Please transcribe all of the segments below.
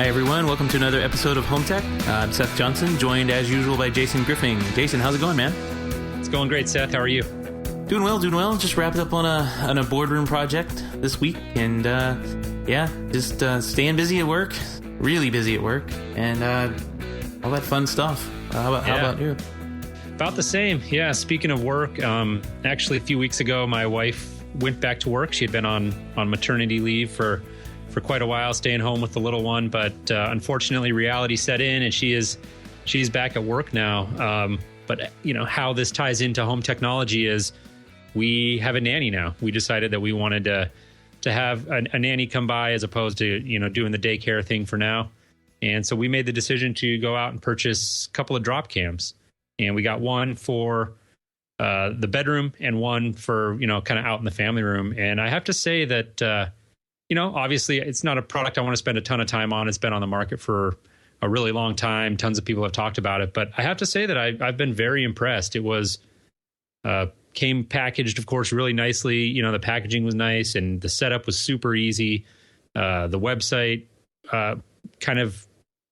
Hi, everyone. Welcome to another episode of HomeTech. I'm Seth Johnson, joined as usual by Jason Griffing. Jason, how's it going, man? It's going great, Seth. How are you? Doing well. Just wrapped up on a boardroom project this week, and just staying busy at work, really busy at work, and all that fun stuff. How about you? About the same. Yeah. Speaking of work, actually a few weeks ago, my wife went back to work. She had been on maternity leave for quite a while, staying home with the little one, but unfortunately reality set in and she's back at work now. But you know how this ties into home technology is we have a nanny now. We decided that we wanted to have a nanny come by as opposed to, doing the daycare thing for now. And so we made the decision to go out and purchase a couple of drop cams, and we got one for the bedroom and one for, kind of out in the family room. And I have to say that, obviously it's not a product I want to spend a ton of time on. It's been on the market for a really long time. Tons of people have talked about it, but I have to say that I've been very impressed. It was, came packaged, of course, really nicely. The packaging was nice and the setup was super easy. The website, kind of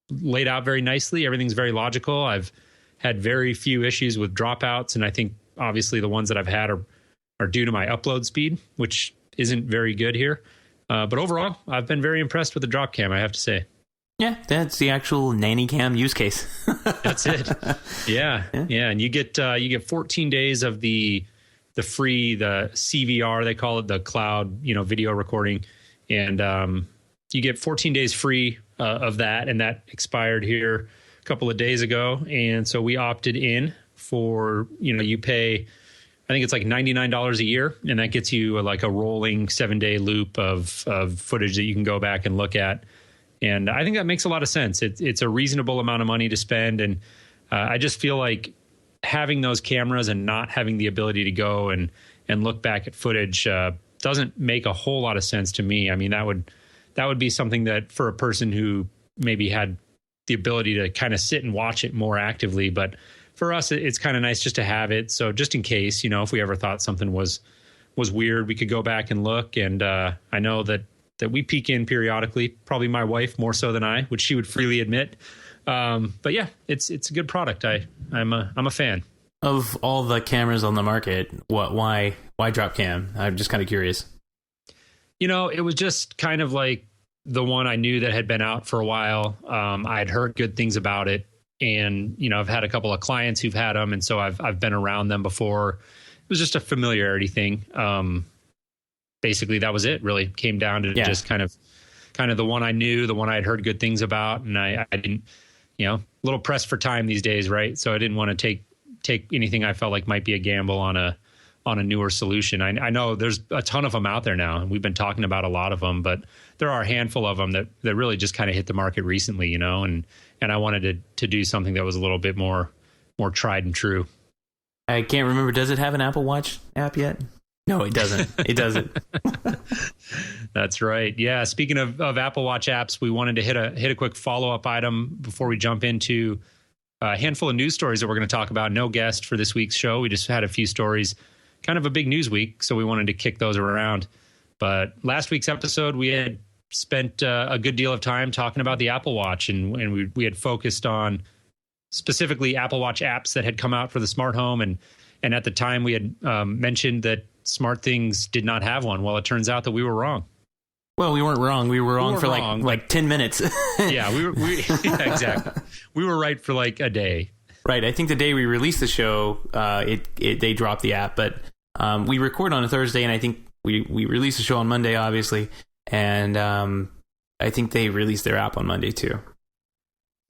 laid out very nicely. Everything's very logical. I've had very few issues with dropouts, and I think obviously the ones that I've had are due to my upload speed, which isn't very good here. But overall, I've been very impressed with the drop cam, I have to say. Yeah, that's the actual nanny cam use case. That's it. Yeah. And you get 14 days of the free, the CVR, they call it, the cloud, video recording. And you get 14 days free of that. And that expired here a couple of days ago. And so we opted in for, you pay, I think it's like $99 a year. And that gets you like a rolling 7-day loop of footage that you can go back and look at. And I think that makes a lot of sense. It's a reasonable amount of money to spend. And I just feel like having those cameras and not having the ability to go and look back at footage doesn't make a whole lot of sense to me. I mean, that would be something that for a person who maybe had the ability to kind of sit and watch it more actively. But for us, it's kind of nice just to have it. So just in case, if we ever thought something was weird, we could go back and look. And I know that we peek in periodically, probably my wife more so than I, which she would freely admit. But yeah, it's a good product. I'm a fan. Of all the cameras on the market, why drop cam? I'm just kind of curious. It was just kind of like the one I knew that had been out for a while. I had heard good things about it, and I've had a couple of clients who've had them, and so I've been around them before. It was just a familiarity thing. Basically, that was it. Really came down to just kind of the one I knew, the one I had heard good things about, and I didn't, a little pressed for time these days, right? So I didn't want to take anything I felt like might be a gamble on a newer solution. I know there's a ton of them out there now, and we've been talking about a lot of them, but there are a handful of them that really just kind of hit the market recently, and I wanted to do something that was a little bit more tried and true. I can't remember. Does it have an Apple Watch app yet? No, it doesn't. It doesn't. That's right. Yeah. Speaking of Apple Watch apps, we wanted to hit a quick follow-up item before we jump into a handful of news stories that we're going to talk about. No guest for this week's show. We just had a few stories, kind of a big news week, so we wanted to kick those around. But last week's episode, we had spent a good deal of time talking about the Apple Watch, and we had focused on specifically Apple Watch apps that had come out for the smart home. And at the time, we had mentioned that SmartThings did not have one. Well, it turns out that we were wrong. Well, we weren't wrong. We were wrong for like 10 minutes. Yeah, yeah, exactly. We were right for like a day. Right. I think the day we released the show, they dropped the app, but we record on a Thursday, and I think we released the show on Monday, obviously, and I think they released their app on Monday too.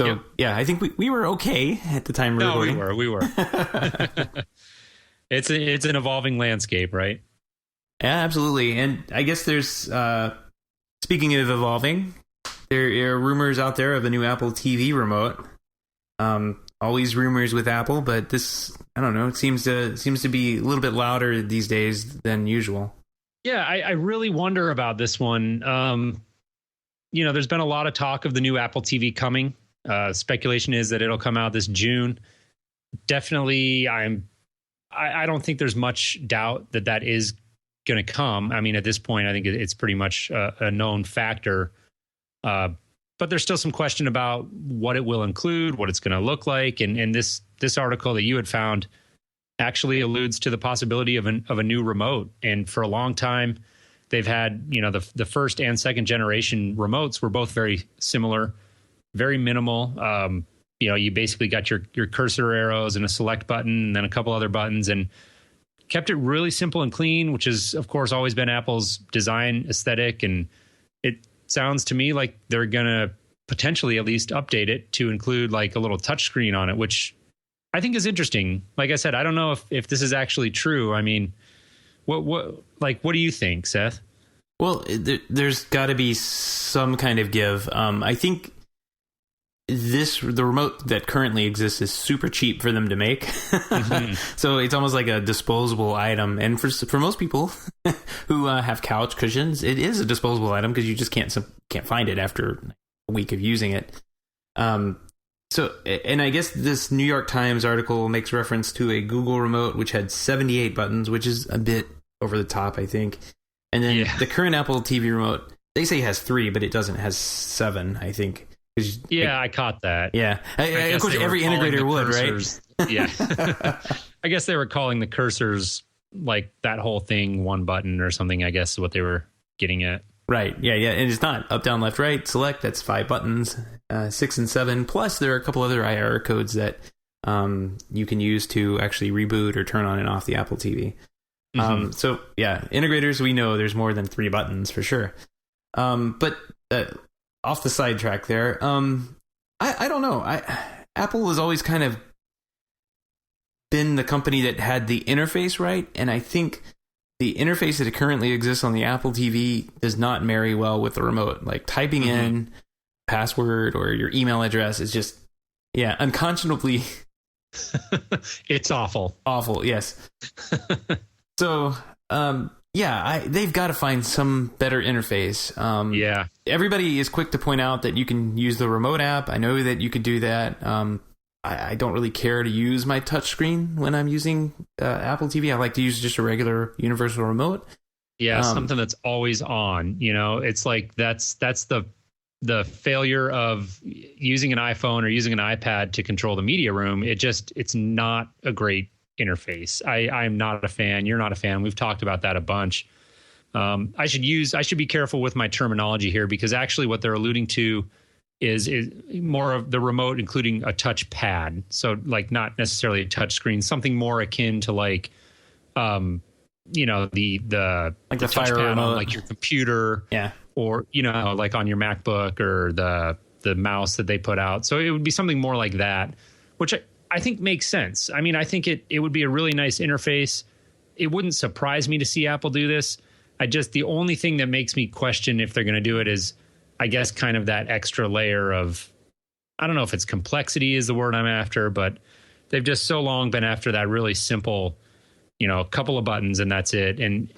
So yeah, I think we were okay at the time. No, we were. It's an evolving landscape, right? Yeah, absolutely. And I guess there's, speaking of evolving, there are rumors out there of a new Apple TV remote. Always rumors with Apple, but this, I don't know, it seems to be a little bit louder these days than usual. Yeah, I really wonder about this one. There's been a lot of talk of the new Apple TV coming. Speculation is that it'll come out this June. Definitely, I don't think there's much doubt that is going to come. I mean, at this point, I think it's pretty much a known factor. but there's still some question about what it will include, what it's going to look like. And this article that you had found actually alludes to the possibility of a new remote. And for a long time, they've had, the first and second generation remotes were both very similar, very minimal. You basically got your cursor arrows and a select button and then a couple other buttons, and kept it really simple and clean, which has, of course, always been Apple's design aesthetic. And it sounds to me like they're going to potentially at least update it to include like a little touchscreen on it, which I think is interesting. Like I said, I don't know if this is actually true. I mean, what do you think, Seth? Well, there's got to be some kind of give. I think the remote that currently exists is super cheap for them to make. Mm-hmm. So it's almost like a disposable item. And for most people who have couch cushions, it is a disposable item because you just can't find it after a week of using it. So, and I guess this New York Times article makes reference to a Google remote which had 78 buttons, which is a bit over the top, I think. And then the current Apple TV remote, they say has 3, but it doesn't. It has 7, I think. I caught that. Yeah. Of course, every integrator would, right? Yeah. I guess they were calling the cursors, like that whole thing, one button or something, I guess is what they were getting at. Right. Yeah. And it's not up, down, left, right, select. That's 5 buttons, 6 and 7. Plus, there are a couple other IR codes that you can use to actually reboot or turn on and off the Apple TV. Mm-hmm. So, yeah, integrators, we know there's more than 3 buttons for sure. But off the sidetrack there, I don't know. Apple has always kind of been the company that had the interface right, and I think the interface that currently exists on the Apple TV does not marry well with the remote. Like typing in password or your email address is just, unconscionably. It's awful. Awful, yes. So, they've got to find some better interface. Everybody is quick to point out that you can use the remote app. I know that you could do that. I don't really care to use my touchscreen when I'm using Apple TV. I like to use just a regular universal remote. Yeah, something that's always on. It's like that's the failure of using an iPhone or using an iPad to control the media room. It's not a great interface. I'm not a fan. You're not a fan. We've talked about that a bunch. I should be careful with my terminology here, because actually what they're alluding to is more of the remote, including a touch pad. So like not necessarily a touch screen, something more akin to like, the fire touch pad remote on like your computer, or like on your MacBook, or the mouse that they put out. So it would be something more like that, which I think makes sense. I mean, I think it would be a really nice interface. It wouldn't surprise me to see Apple do this. The only thing that makes me question if they're going to do it is, I guess, kind of that extra layer of, I don't know if it's complexity is the word I'm after, but they've just so long been after that really simple, a couple of buttons and that's it. And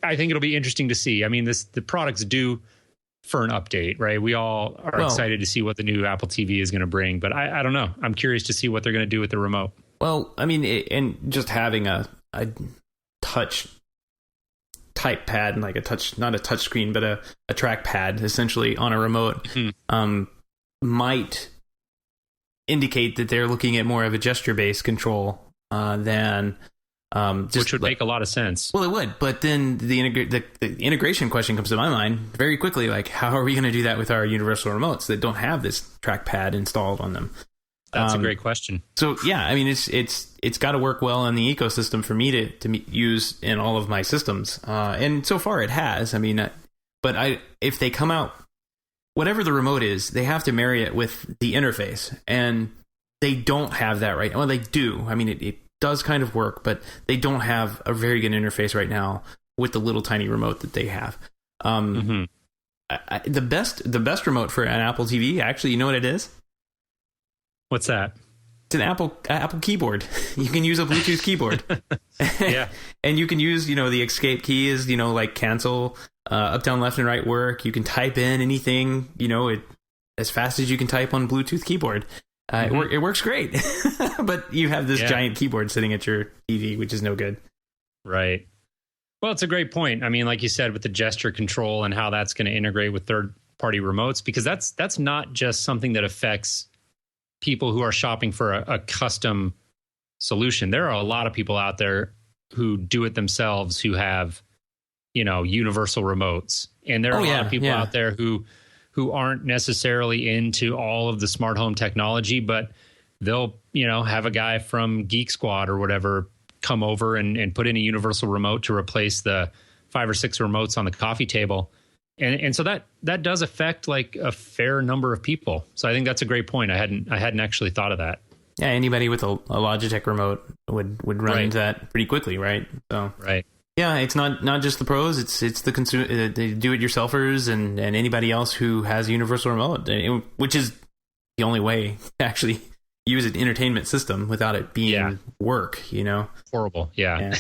I think it'll be interesting to see. I mean, the product's due for an update, right? We all are excited to see what the new Apple TV is going to bring, but I don't know. I'm curious to see what they're going to do with the remote. Well, I mean, and just having a touch type pad, like not a touch screen, but a track pad essentially on a remote, might indicate that they're looking at more of a gesture-based control than which would make a lot of sense. Well, it would, but then the integration question comes to my mind very quickly. Like, how are we going to do that with our universal remotes that don't have this trackpad installed on them? That's a great question. So I mean, it's got to work well in the ecosystem for me to use in all of my systems, and so far it has. I mean, but if they come out, whatever the remote is, they have to marry it with the interface, and they don't have that right. Well, they do. I mean, it does kind of work, but they don't have a very good interface right now with the little tiny remote that they have. The best remote for an Apple TV, actually, you know what it is? What's that? It's an Apple keyboard. You can use a Bluetooth keyboard. Yeah. And you can use, the escape keys, like cancel, up, down, left, and right work. You can type in anything, as fast as you can type on Bluetooth keyboard. It works great. But you have this giant keyboard sitting at your TV, which is no good. Right. Well, it's a great point. I mean, like you said, with the gesture control and how that's going to integrate with third party remotes, because that's not just something that affects people who are shopping for a custom solution. There are a lot of people out there who do it themselves, who have, universal remotes. And there are a lot of people out there who aren't necessarily into all of the smart home technology, but they'll, have a guy from Geek Squad or whatever come over and put in a universal remote to replace the 5 or 6 remotes on the coffee table. And so that does affect like a fair number of people. So I think that's a great point. I hadn't actually thought of that. Yeah, anybody with a Logitech remote would run into that pretty quickly, right? So right. Yeah, it's not just the pros, it's the consumer, the do-it-yourselfers and anybody else who has a universal remote, which is the only way to actually use an entertainment system without it being work, Horrible. Yeah.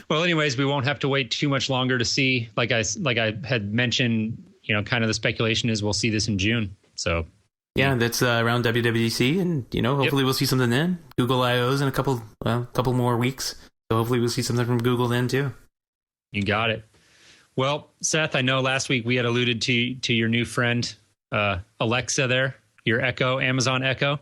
Well, anyways, we won't have to wait too much longer to see. Like I had mentioned, kind of the speculation is we'll see this in June. So yeah, that's around WWDC, and hopefully we'll see something then. Google I/Os in a couple more weeks, so hopefully we'll see something from Google then too. You got it. Well, Seth, I know last week we had alluded to your new friend Alexa there, your Echo, Amazon Echo.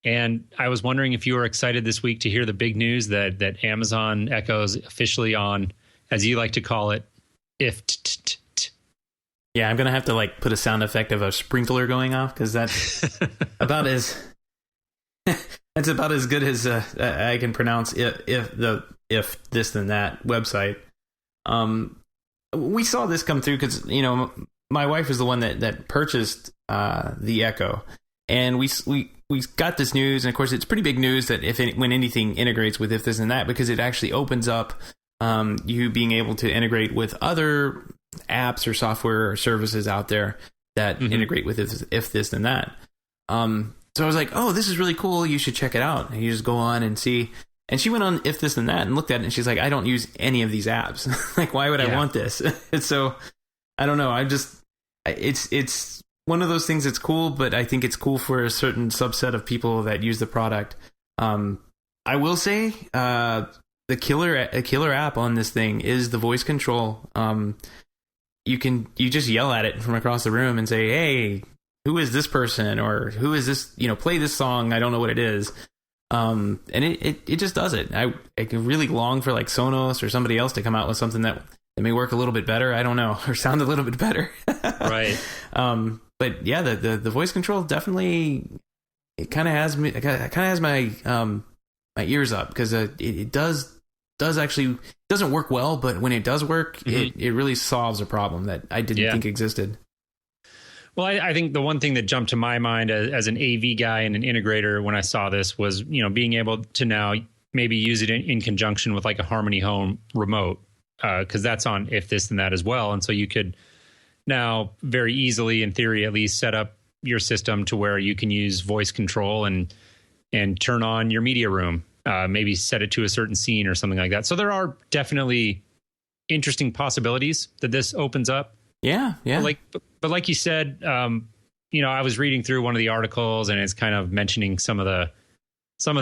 And I was wondering if you were excited this week to hear the big news that Amazon Echo is officially on, as you like to call it, if. Yeah, I'm going to have to put a sound effect of a sprinkler going off, because that's about as good as I can pronounce if this then that website. We saw this come through because my wife was the one that purchased the Echo, and we got this news, and of course it's pretty big news that when anything integrates with if this and that, because it actually opens up you being able to integrate with other apps or software or services out there that integrate with if this then that. So I was like, oh, this is really cool, you should check it out. And you just go on and see. And she went on if this then that and looked at it, and she's like, I don't use any of these apps. Why would I want this? And so I don't know. It's one of those things that's cool, but I think it's cool for a certain subset of people that use the product. I will say the killer app on this thing is the voice control. You just yell at it from across the room and say, hey, who is this person? Or who is this, play this song. I don't know what it is. And it just does it. I really long for Sonos or somebody else to come out with something that may work a little bit better. I don't know, or sound a little bit better. Right. But yeah, the voice control definitely, it kind of has me. It kind of has my my ears up, because it does actually, doesn't work well, but when it does work, it really solves a problem that I didn't think existed. Well, I think the one thing that jumped to my mind as an AV guy and an integrator when I saw this was, being able to now maybe use it in conjunction with a Harmony Home remote, because that's on if this and that as well. And so you could now very easily, in theory at least, set up your system to where you can use voice control and turn on your media room, maybe set it to a certain scene or something like that. So there are definitely interesting possibilities that this opens up. Yeah. But like you said, I was reading through one of the articles, and it's kind of mentioning some of the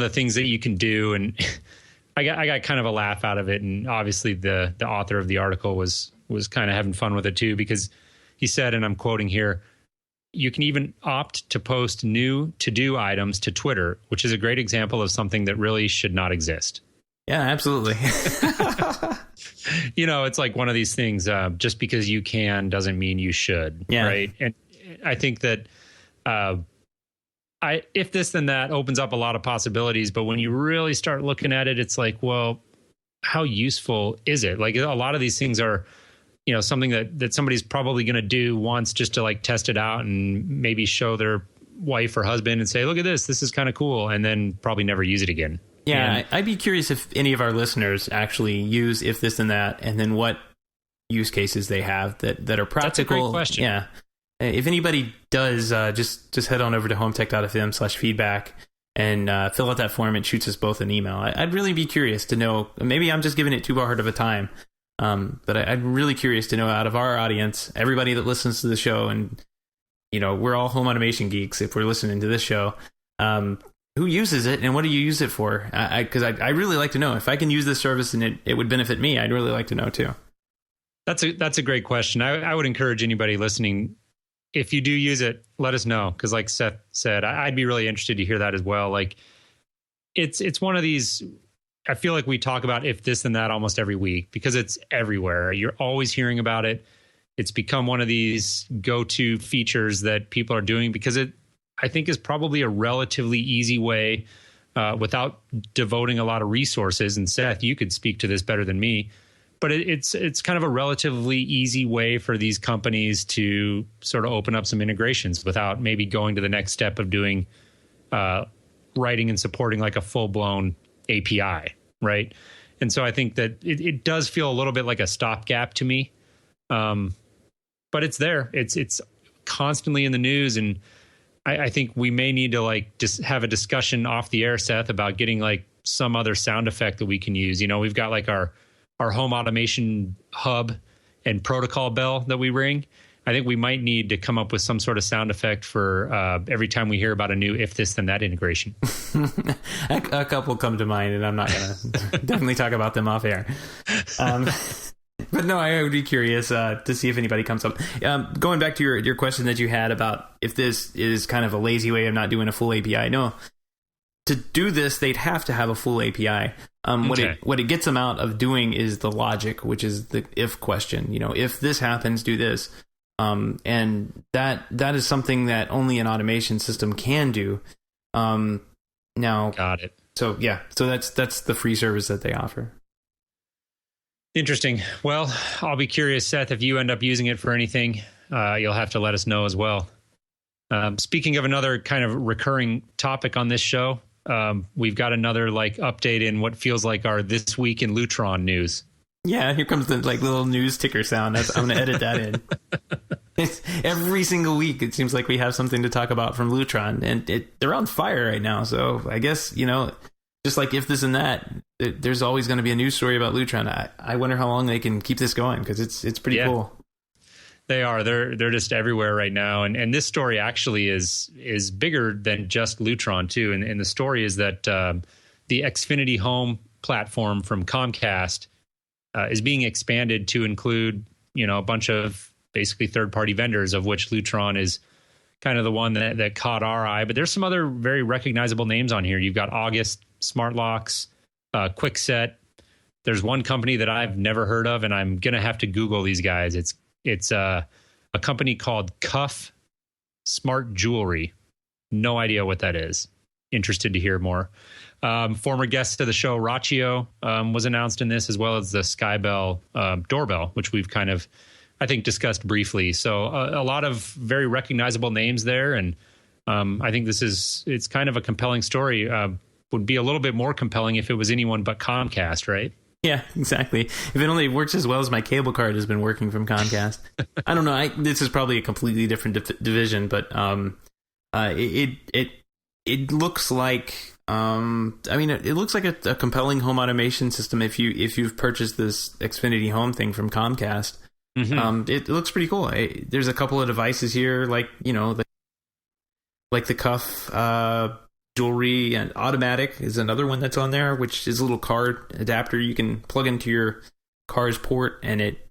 things that you can do, and I got kind of a laugh out of it. And obviously the author of the article was kind of having fun with it too, because he said, and I'm quoting here, you can even opt to post new to-do items to Twitter, which is a great example of something that really should not exist. Yeah, absolutely. It's like one of these things, just because you can doesn't mean you should. Yeah. Right. And I think that if this then that opens up a lot of possibilities, but when you really start looking at it, it's like, well, how useful is it? A lot of these things are, something that somebody's probably going to do once just to test it out and maybe show their wife or husband and say, look at this is kind of cool, and then probably never use it again. Yeah, I'd be curious if any of our listeners actually use if this and that, and then what use cases they have that are practical. That's a great question. Yeah. If anybody does, just head on over to HomeTech.fm/feedback and fill out that form. It shoots us both an email. I'd really be curious to know. Maybe I'm just giving it too hard of a time, but I'm really curious to know, out of our audience, everybody that listens to the show, and we're all home automation geeks if we're listening to this show. Who uses it, and what do you use it for? Because I really like to know. If I can use this service and it would benefit me, I'd really like to know too. That's a great question. I would encourage anybody listening if you do use it, let us know. Because like Seth said, I'd be really interested to hear that as well. Like it's one of these, I feel like we talk about if this and that almost every week because it's everywhere. You're always hearing about it. It's become one of these go-to features that people are doing because it, I think, is probably a relatively easy way without devoting a lot of resources. And Seth, you could speak to this better than me, but it's kind of a relatively easy way for these companies to sort of open up some integrations without maybe going to the next step of doing writing and supporting like a full-blown API, right? And so I think that it does feel a little bit like a stopgap to me. But it's there. It's constantly in the news, and I think we may need to like just have a discussion off the air, Seth, about getting like some other sound effect that we can use. You know, we've got like our home automation hub and protocol bell that we ring. I think we might need to come up with some sort of sound effect for every time we hear about a new if this then that integration. A couple come to mind, and I'm not going to definitely talk about them off air. But no, I would be curious to see if anybody comes up. Going back to your question that you had about if this is kind of a lazy way of not doing a full API. No, to do this, they'd have to have a full API. Okay. What it gets them out of doing is the logic, which is the if question. You know, if this happens, do this. And that is something that only an automation system can do. Now, got it. So yeah, so that's the free service that they offer. Interesting. Well, I'll be curious, Seth, if you end up using it for anything, you'll have to let us know as well. Speaking of another kind of recurring topic on this show, we've got another like update in what feels like our This Week in Lutron news. Yeah, here comes the like little news ticker sound. I'm going to edit that in. Every single week, it seems like we have something to talk about from Lutron, and they're on fire right now. So I guess, you know, just like if this and that, there's always going to be a news story about Lutron. I wonder how long they can keep this going because it's pretty cool. They are. They're just everywhere right now, and this story actually is bigger than just Lutron too. And the story is that the Xfinity Home platform from Comcast is being expanded to include, you know, a bunch of basically third-party vendors, of which Lutron is kind of the one that caught our eye. But there's some other very recognizable names on here. You've got August, Smart Locks, Quickset. There's one company that I've never heard of, and I'm gonna have to Google these guys. It's a company called Cuff Smart Jewelry. No idea what that is. Interested to hear more. Former guest of the show, Rachio, was announced in this, as well as the Skybell doorbell, which we've kind of, I think, discussed briefly. So a lot of very recognizable names there, and I think it's kind of a compelling story. Would be a little bit more compelling if it was anyone but Comcast, right? Yeah, exactly. If it only works as well as my cable card has been working from Comcast. I don't know. This is probably a completely different division, but it looks like it looks like a compelling home automation system if you've purchased this Xfinity Home thing from Comcast. Mm-hmm. It looks pretty cool. There's a couple of devices here, like, you know, like the Cuff jewelry, and Automatic is another one that's on there, which is a little card adapter you can plug into your car's port, and it,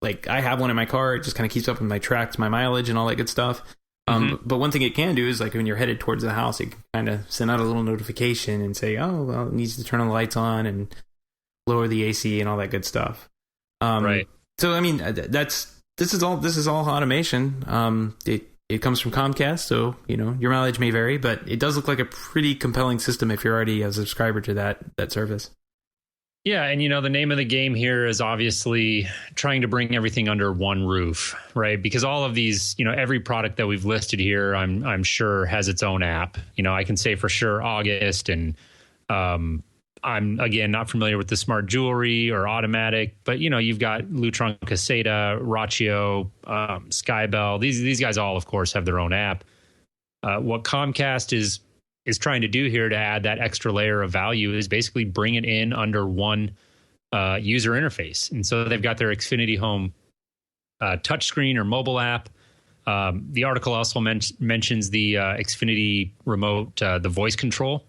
like, I have one in my car. It just kind of keeps up with my tracks, my mileage, and all that good stuff. But one thing it can do is, like, when you're headed towards the house, it can kind of send out a little notification and say, oh, well, it needs to turn the lights on and lower the AC and all that good stuff. Right. So, I mean, this is all automation. It comes from Comcast, so, you know, your mileage may vary, but it does look like a pretty compelling system if you're already a subscriber to that service. Yeah, and, you know, the name of the game here is obviously trying to bring everything under one roof, right? Because all of these, you know, every product that we've listed here, I'm sure has its own app. You know, I can say for sure August, and I'm, again, not familiar with the Smart Jewelry or Automatic, but, you know, you've got Lutron, Caseta, Rachio, Skybell. These guys all, of course, have their own app. What Comcast is trying to do here to add that extra layer of value is basically bring it in under one user interface. And so they've got their Xfinity Home touchscreen or mobile app. The article also mentions the Xfinity remote, the voice control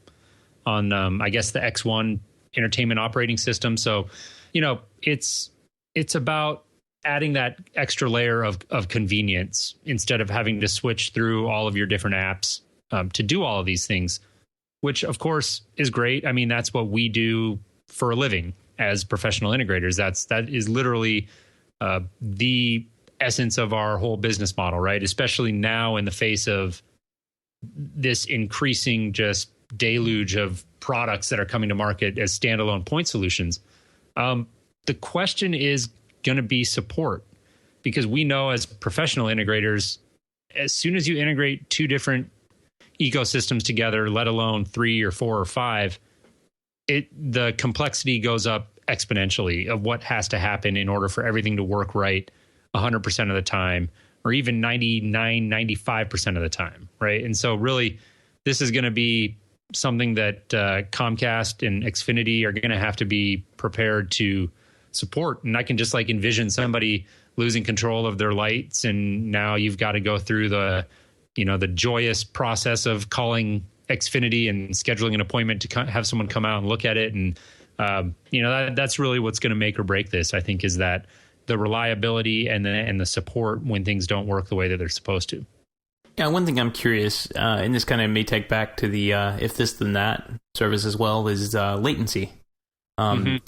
on, I guess, the X1 entertainment operating system. So, you know, it's about adding that extra layer of convenience instead of having to switch through all of your different apps to do all of these things, which of course is great. I mean, that's what we do for a living as professional integrators. That is literally the essence of our whole business model, right? Especially now in the face of this increasing just deluge of products that are coming to market as standalone point solutions. The question is going to be support, because we know as professional integrators, as soon as you integrate two different ecosystems together, let alone 3 or 4 or 5, the complexity goes up exponentially of what has to happen in order for everything to work right 100% of the time, or even 99, 95% of the time, right? And so really, this is going to be something that Comcast and Xfinity are going to have to be prepared to support. And I can just like envision somebody losing control of their lights, and now you've got to go through the joyous process of calling Xfinity and scheduling an appointment to have someone come out and look at it. And that's really what's going to make or break this, I think, is that the reliability and the support when things don't work the way that they're supposed to. Yeah, one thing I'm curious, and this kind of may take back to the if this then that service as well, is latency.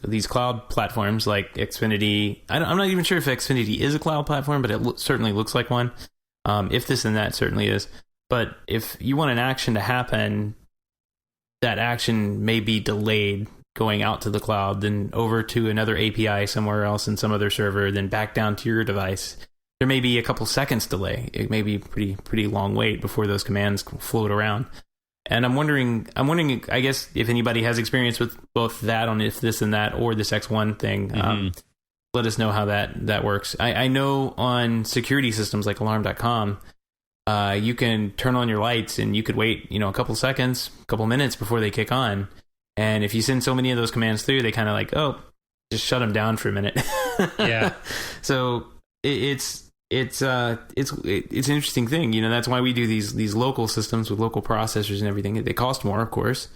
These cloud platforms like Xfinity, I'm not even sure if Xfinity is a cloud platform, but it certainly looks like one. If this and that certainly is. But if you want an action to happen, that action may be delayed going out to the cloud, then over to another API somewhere else in some other server, then back down to your device. There may be a couple seconds delay. It may be pretty long wait before those commands float around. And I'm wondering, I guess, if anybody has experience with both that on if this and that or this X1 thing, let us know how that works. I know on security systems like alarm.com, you can turn on your lights and you could wait, a couple seconds, a couple minutes before they kick on. And if you send so many of those commands through, they kind of like, just shut them down for a minute. Yeah. So it's an interesting thing. That's why we do these local systems with local processors and everything. They cost more, of course,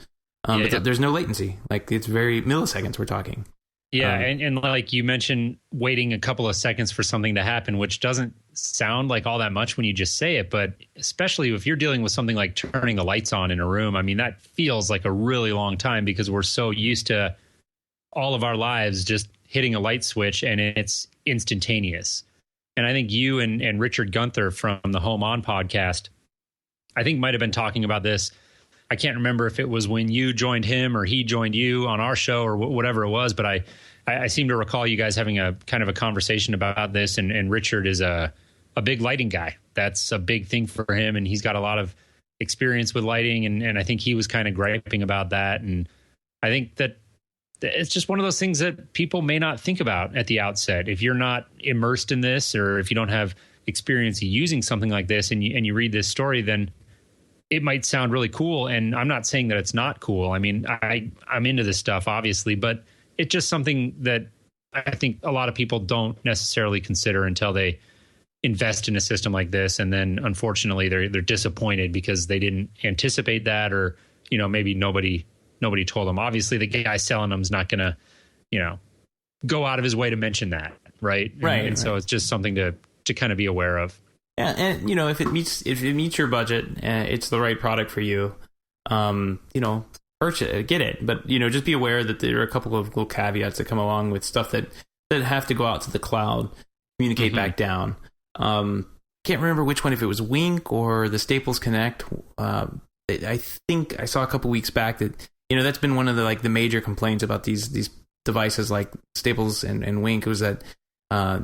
but there's no latency. Like, it's very milliseconds we're talking. Yeah, and like you mentioned, waiting a couple of seconds for something to happen, which doesn't sound like all that much when you just say it, but especially if you're dealing with something like turning the lights on in a room, I mean, that feels like a really long time because we're so used to all of our lives just hitting a light switch and it's instantaneous. And I think you and Richard Gunther from the Home On podcast, I think might have been talking about this. I can't remember if it was when you joined him or he joined you on our show or whatever it was, but I seem to recall you guys having a kind of a conversation about this. And Richard is a big lighting guy. That's a big thing for him. And he's got a lot of experience with lighting. And I think he was kind of griping about that. And I think that it's just one of those things that people may not think about at the outset. If you're not immersed in this, or if you don't have experience using something like this and you read this story, then it might sound really cool. And I'm not saying that it's not cool. I mean, I'm into this stuff, obviously, but it's just something that I think a lot of people don't necessarily consider until they invest in a system like this. And then unfortunately they're disappointed because they didn't anticipate that, or, maybe nobody told them. Obviously the guy selling them is not going to, go out of his way to mention that. Right. Right. And so it's just something to kind of be aware of. Yeah, and if it meets your budget, it's the right product for you. Purchase it, get it. But just be aware that there are a couple of little caveats that come along with stuff that have to go out to the cloud, communicate back down. Can't remember which one, if it was Wink or the Staples Connect. I think I saw a couple weeks back that that's been one of the major complaints about these devices like Staples and Wink, was that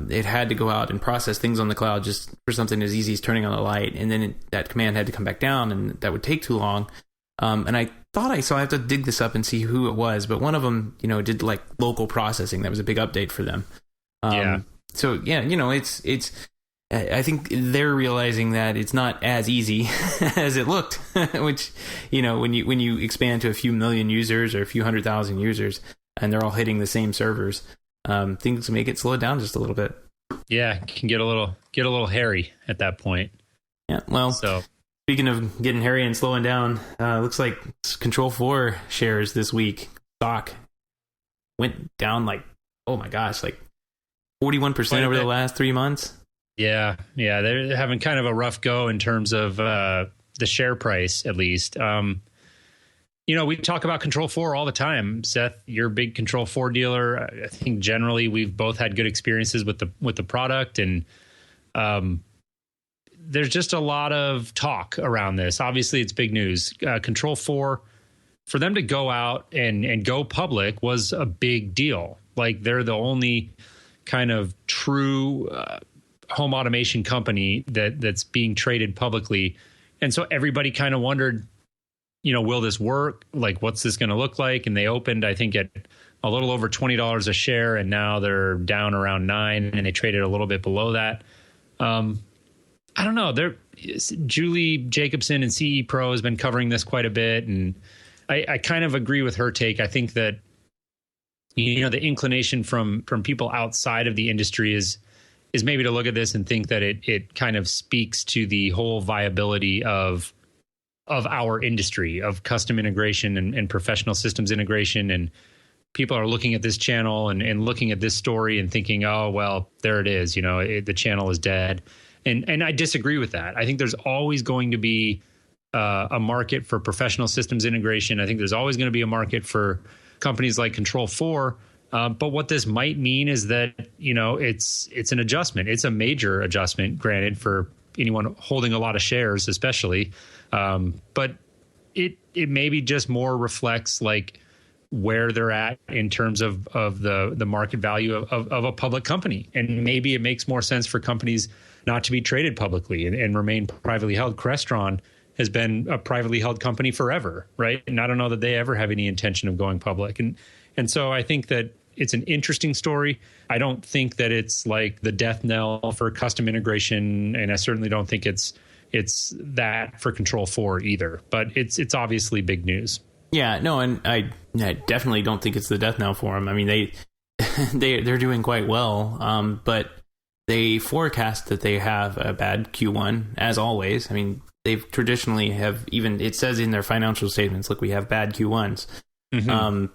it had to go out and process things on the cloud just for something as easy as turning on a light, and then that command had to come back down, and that would take too long. And I thought I have to dig this up and see who it was, but one of them, did like local processing. That was a big update for them. So yeah, it's. I think they're realizing that it's not as easy as it looked. Which, when you expand to a few million users or a few 100,000 users, and they're all hitting the same servers, things may get slowed down just a little bit. Yeah, it can get a little hairy at that point. Yeah, well, so speaking of getting hairy and slowing down, looks like Control 4 shares this week, stock went down like, oh my gosh, like 41% over the last 3 months. Yeah, they're having kind of a rough go in terms of the share price, at least. We talk about Control 4 all the time. Seth, you're a big Control 4 dealer. I think generally we've both had good experiences with the product, and there's just a lot of talk around this. Obviously, it's big news. Control 4, for them to go out and go public was a big deal. Like, they're the only kind of true home automation company that's being traded publicly. And so everybody kind of wondered, will this work? Like, what's this going to look like? And they opened, I think, at a little over $20 a share, and now they're down around $9, and they traded a little bit below that. I don't know. Julie Jacobson and CE Pro has been covering this quite a bit, and I kind of agree with her take. I think that the inclination from people outside of the industry is maybe to look at this and think that it kind of speaks to the whole viability of our industry, of custom integration and professional systems integration. And people are looking at this channel and looking at this story and thinking, oh, well, there it is. The channel is dead. And I disagree with that. I think there's always going to be a market for professional systems integration. I think there's always going to be a market for companies like Control 4. But what this might mean is that, it's an adjustment. It's a major adjustment, granted, for anyone holding a lot of shares, especially. But it maybe just more reflects like where they're at in terms of the market value of a public company. And maybe it makes more sense for companies not to be traded publicly and remain privately held. Crestron has been a privately held company forever, right? And I don't know that they ever have any intention of going public. And so I think that it's an interesting story. I don't think that it's like the death knell for custom integration, and I certainly don't think it's that for Control 4 either. But it's obviously big news. Yeah, no, and I definitely don't think it's the death knell for them. I mean, they're doing quite well, but they forecast that they have a bad Q1 as always. I mean, they've traditionally have, even it says in their financial statements, look, we have bad Q1s. Mm-hmm.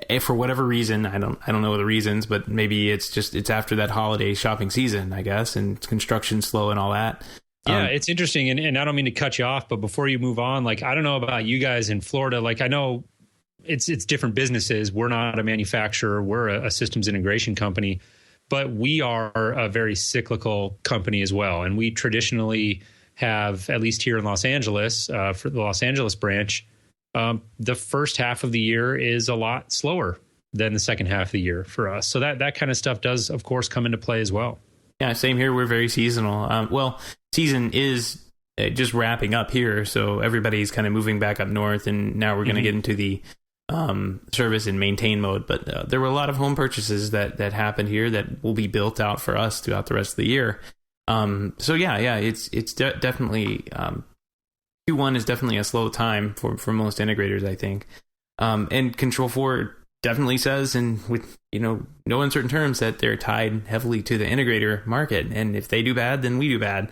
If for whatever reason, I don't know the reasons, but maybe it's after that holiday shopping season, I guess, and construction slow and all that. Yeah, it's interesting. And I don't mean to cut you off, but before you move on, like, I don't know about you guys in Florida. Like, I know it's different businesses. We're not a manufacturer. We're a systems integration company, but we are a very cyclical company as well. And we traditionally have, at least here in Los Angeles, for the Los Angeles branch, the first half of the year is a lot slower than the second half of the year for us. So that kind of stuff does, of course, come into play as well. Yeah, same here. We're very seasonal. Season is just wrapping up here, so everybody's kind of moving back up north, and now we're going to get into the service and maintain mode. But there were a lot of home purchases that happened here that will be built out for us throughout the rest of the year. So it's definitely Q1 is definitely a slow time for most integrators, I think. And Control 4 definitely says, and with no uncertain terms, that they're tied heavily to the integrator market, and if they do bad, then we do bad.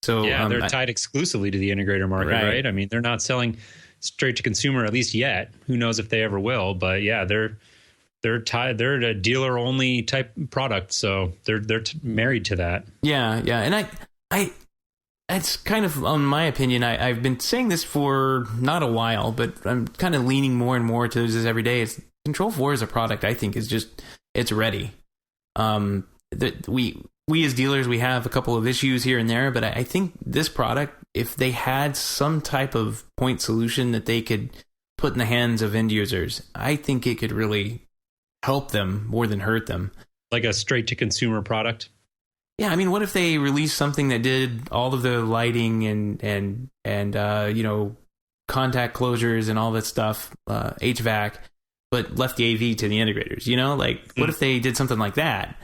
So yeah, they're tied exclusively to the integrator market, right? I mean, they're not selling straight to consumer, at least yet. Who knows if they ever will? But yeah, they're tied. They're a dealer only type product, so they're married to that. Yeah, and I it's kind of, in my opinion, I've been saying this for not a while, but I'm kind of leaning more and more to this every day. It's Control 4 as a product, I think, is just, it's ready. We as dealers, we have a couple of issues here and there, but I think this product, if they had some type of point solution that they could put in the hands of end users, I think it could really help them more than hurt them. Like a straight to consumer product? Yeah, I mean, what if they released something that did all of the lighting and contact closures and all that stuff, HVAC, but left the AV to the integrators? What if they did something like that?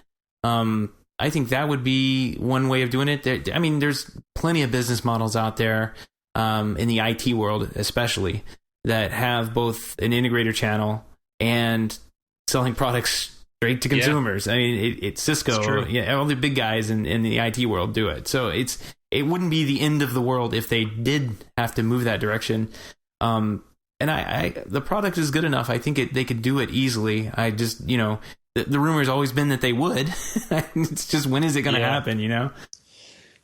I think that would be one way of doing it. There's plenty of business models out there, in the IT world especially, that have both an integrator channel and selling products straight to consumers. Yeah. I mean, it's Cisco, all the big guys in the IT world do it. So it wouldn't be the end of the world if they did have to move that direction. And the product is good enough. I think they could do it easily. I just, the rumor's always been that they would. It's just, when is it going to happen, you know?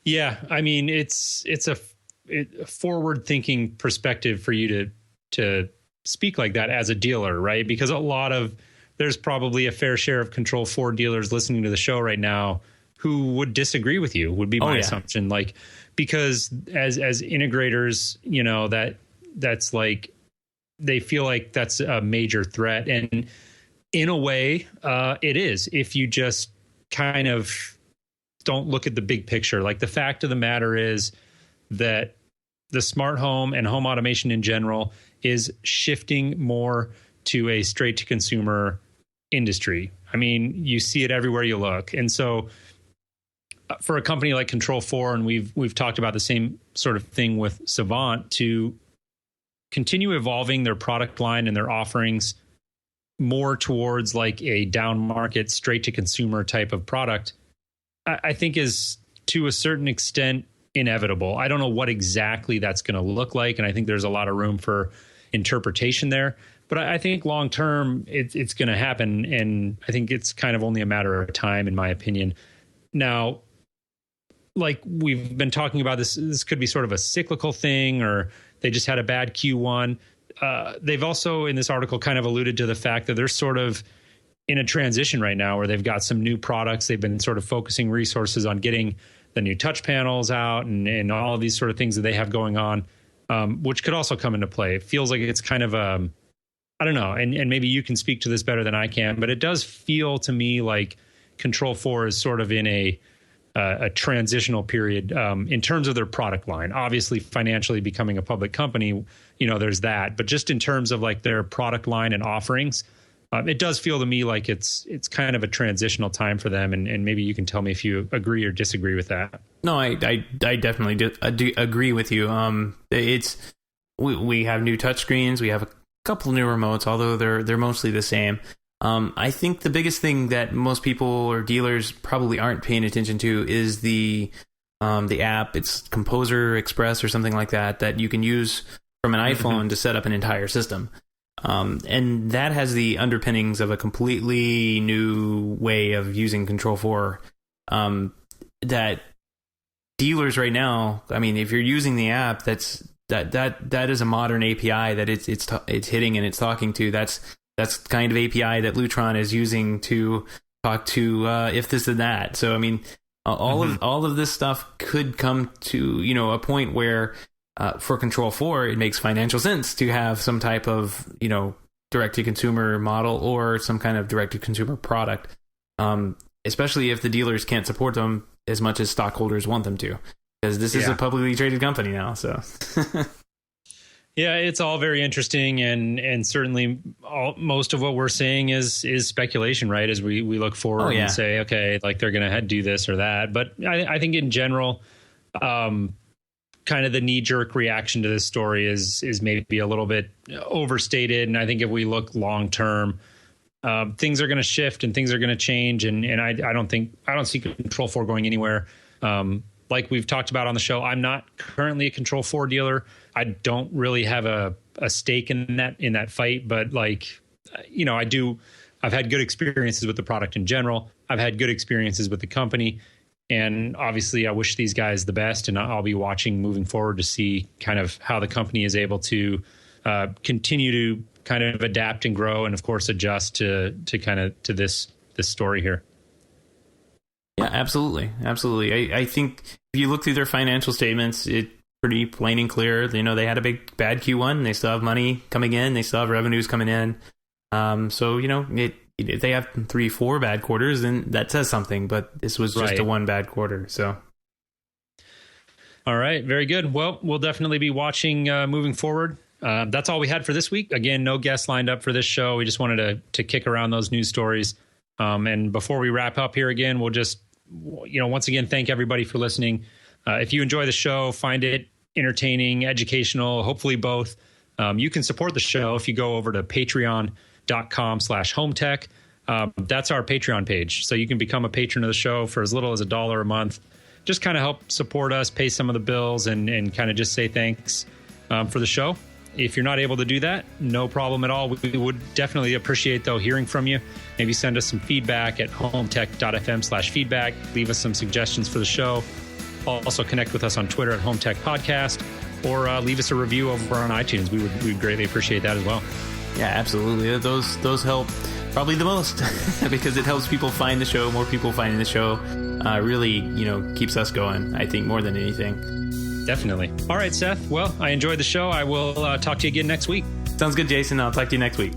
Yeah. I mean, it's a forward thinking perspective for you to speak like that as a dealer, right? Because there's probably a fair share of Control4 dealers listening to the show right now who would disagree with you, would be my assumption. Like, because as integrators, you know, that's like, they feel like that's a major threat. And in a way, it is, if you just kind of don't look at the big picture. Like, the fact of the matter is that the smart home and home automation in general is shifting more to a straight to consumer industry. I mean, you see it everywhere you look. And so for a company like Control4, and we've talked about the same sort of thing with Savant, to continue evolving their product line and their offerings more towards like a down market, straight to consumer type of product, I think is to a certain extent inevitable. I don't know what exactly that's going to look like, and I think there's a lot of room for interpretation there. But I think long term, it's going to happen, and I think it's kind of only a matter of time, in my opinion. Now, like we've been talking about, this could be sort of a cyclical thing, or they just had a bad Q1. They've also, in this article, kind of alluded to the fact that they're sort of in a transition right now where they've got some new products. They've been sort of focusing resources on getting the new touch panels out and all of these sort of things that they have going on, which could also come into play. It feels like it's kind of I don't know, and maybe you can speak to this better than I can, but it does feel to me like Control4 is sort of in a transitional period in terms of their product line. Obviously, financially becoming a public company, you know, there's that. But just in terms of like their product line and offerings, it does feel to me like it's kind of a transitional time for them. And maybe you can tell me if you agree or disagree with that. No, I definitely do agree with you. We have new touchscreens. We have a couple new remotes, although they're mostly the same. I think the biggest thing that most people or dealers probably aren't paying attention to is the app. It's Composer Express or something like that you can use from an iPhone to set up an entire system. And that has the underpinnings of a completely new way of using Control4. That dealers right now, I mean, if you're using the app, that is a modern API that it's hitting and it's talking to. That's kind of API that Lutron is using to talk to if this and that. So I mean, all of this stuff could come to, you know, a point where for Control4 it makes financial sense to have some type of, you know, direct to consumer model or some kind of direct to consumer product, especially if the dealers can't support them as much as stockholders want them to, because this is a publicly traded company now. So. Yeah, it's all very interesting, and certainly most of what we're saying is speculation, right? As we look forward and say, okay, like they're going to do this or that. But I think in general, kind of the knee-jerk reaction to this story is maybe a little bit overstated. And I think if we look long term, things are going to shift and things are going to change. And I don't see Control4 going anywhere. Like we've talked about on the show, I'm not currently a Control4 dealer. I don't really have a stake in that fight, but like, you know, I've had good experiences with the product in general. I've had good experiences with the company, and obviously I wish these guys the best, and I'll be watching moving forward to see kind of how the company is able to continue to kind of adapt and grow, and of course adjust to this story here. Yeah, absolutely. I think if you look through their financial statements, it's pretty plain and clear. You know, they had a bad Q1. They still have money coming in. They still have revenues coming in. So, you know, if they have 3-4 bad quarters, then that says something. But this was just a one bad quarter. So. All right. Very good. Well, we'll definitely be watching moving forward. That's all we had for this week. Again, no guests lined up for this show. We just wanted to kick around those news stories. And before we wrap up here again, we'll just, you know, once again, thank everybody for listening. If you enjoy the show, find it entertaining, educational, hopefully both, you can support the show if you go over to patreon.com/HomeTech. That's our Patreon page. So you can become a patron of the show for as little as $1 a month. Just kind of help support us, pay some of the bills, and kind of just say thanks for the show. If you're not able to do that, no problem at all. We would definitely appreciate, though, hearing from you. Maybe send us some feedback at HomeTech.fm/feedback. Leave us some suggestions for the show. Also connect with us on Twitter at HomeTech Podcast, or leave us a review over on iTunes. We'd greatly appreciate that as well. Yeah, absolutely. Those help probably the most because it helps people find the show. More people finding the show really, keeps us going, I think, more than anything. Definitely. All right, Seth. Well, I enjoyed the show. I will talk to you again next week. Sounds good, Jason. I'll talk to you next week.